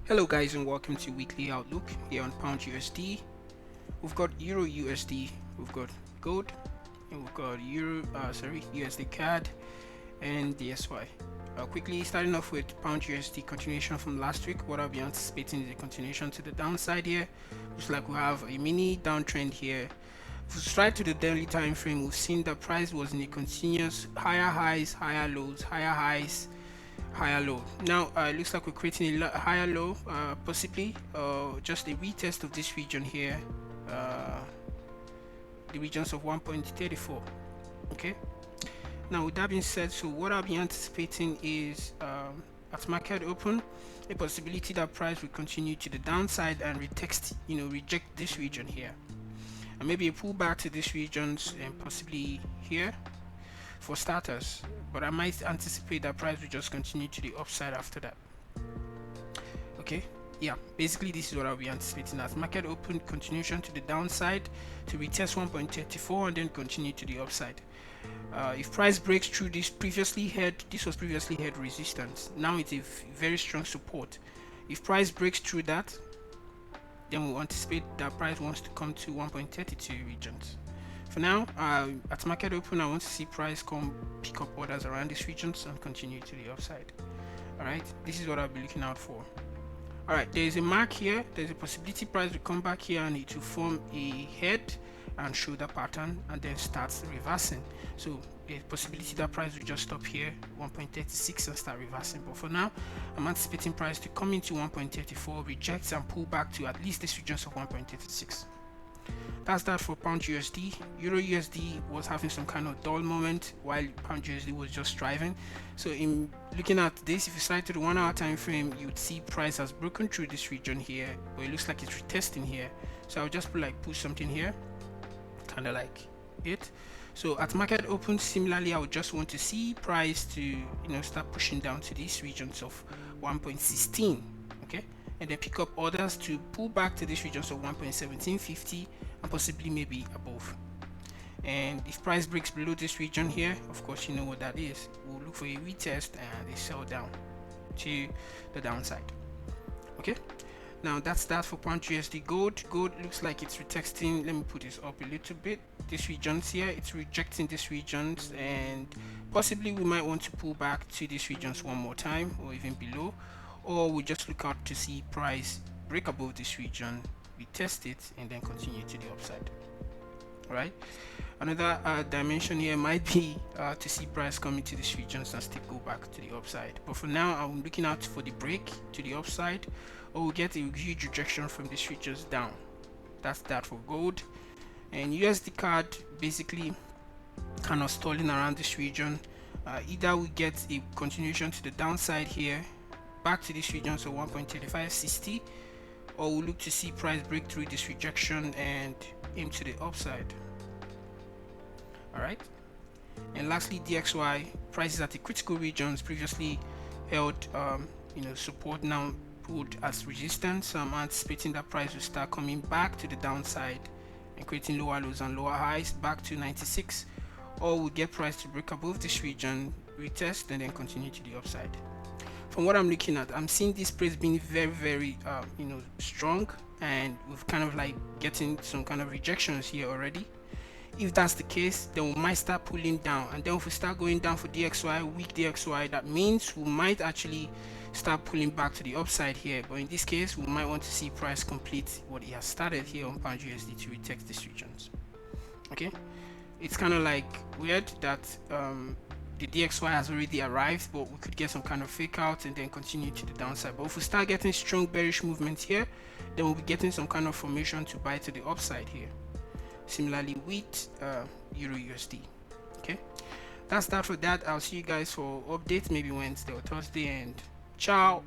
Hello guys, and welcome to weekly outlook here on pound USD. We've got euro USD, we've got gold, and we've got USDCAD and the SY. Quickly starting off with pound USD continuation from last week. What I'll be anticipating is a continuation to the downside here. Looks like we have a mini downtrend here. If we strike to the daily time frame, we've seen the price was in a continuous higher highs, higher lows, higher highs, higher low. Now it looks like we're creating a higher low, possibly just a retest of this region here, the regions of 1.34. okay, now with that being said, so what I'll be anticipating is at market open, a possibility that price will continue to the downside and reject this region here, and maybe a pullback to these regions and possibly here for starters, but I might anticipate that price will just continue to the upside after that. Okay, yeah, basically this is what I'll be anticipating as market open, continuation to the downside to retest 1.34 and then continue to the upside. If price breaks through this was previously had resistance, now it's a very strong support. If price breaks through that, then we'll anticipate that price wants to come to 1.32 regions. For now, at market open, I want to see price pick up orders around these regions and continue to the upside. Alright, this is what I'll be looking out for. Alright, there is a mark here. There's a possibility price will come back here and it will form a head and shoulder pattern and then starts reversing. So a possibility that price will just stop here 1.36 and start reversing, but for now I'm anticipating price to come into 1.34, reject and pull back to at least this regions of 1.36. That's that for pound USD. Euro USD was having some kind of dull moment while pound USD was just striving. So in looking at this, if you slide to the 1 hour time frame, you'd see price has broken through this region here, but it looks like it's retesting here. So I'll just push something here, kind of like it. So at market open, similarly, I would just want to see price to start pushing down to these regions of 1.16, okay, and then pick up orders to pull back to these regions of 1.1750 and possibly maybe above. And if price breaks below this region here, of course you know what that is, we'll look for a retest and a sell down to the downside. Okay, now that's that for pound USD. Gold looks like it's retesting. Let me put this up a little bit. This regions here, it's rejecting these regions, and possibly we might want to pull back to these regions one more time or even below, or we just look out to see price break above this region, retest it, and then continue to the upside. All right, another dimension here might be to see price coming to these regions and still go back to the upside, but for now I'm looking out for the break to the upside, or we'll get a huge rejection from these regions down. That's that for gold. And USDCAD basically kind of stalling around this region. Either we get a continuation to the downside here back to this region, so 1.3560, or we'll look to see price break through this rejection and aim to the upside. All right, and lastly DXY, prices at the critical regions previously held support, now pulled as resistance. So I'm anticipating that price will start coming back to the downside and creating lower lows and lower highs back to 96, or we'll get price to break above this region, retest, and then continue to the upside. From what I'm looking at, I'm seeing this price being very strong, and we've kind of like getting some kind of rejections here already. If that's the case, then we might start pulling down, and then if we start going down for DXY, weak DXY, that means we might actually start pulling back to the upside here. But in this case, we might want to see price complete what it has started here on pound USD to retest these regions. Okay, it's kind of like weird that the DXY has already arrived, but we could get some kind of fake out and then continue to the downside. But if we start getting strong bearish movements here, then we'll be getting some kind of formation to buy to the upside here. Similarly with Euro USD. Okay, that's that for that. I'll see you guys for updates maybe Wednesday or Thursday, and ciao.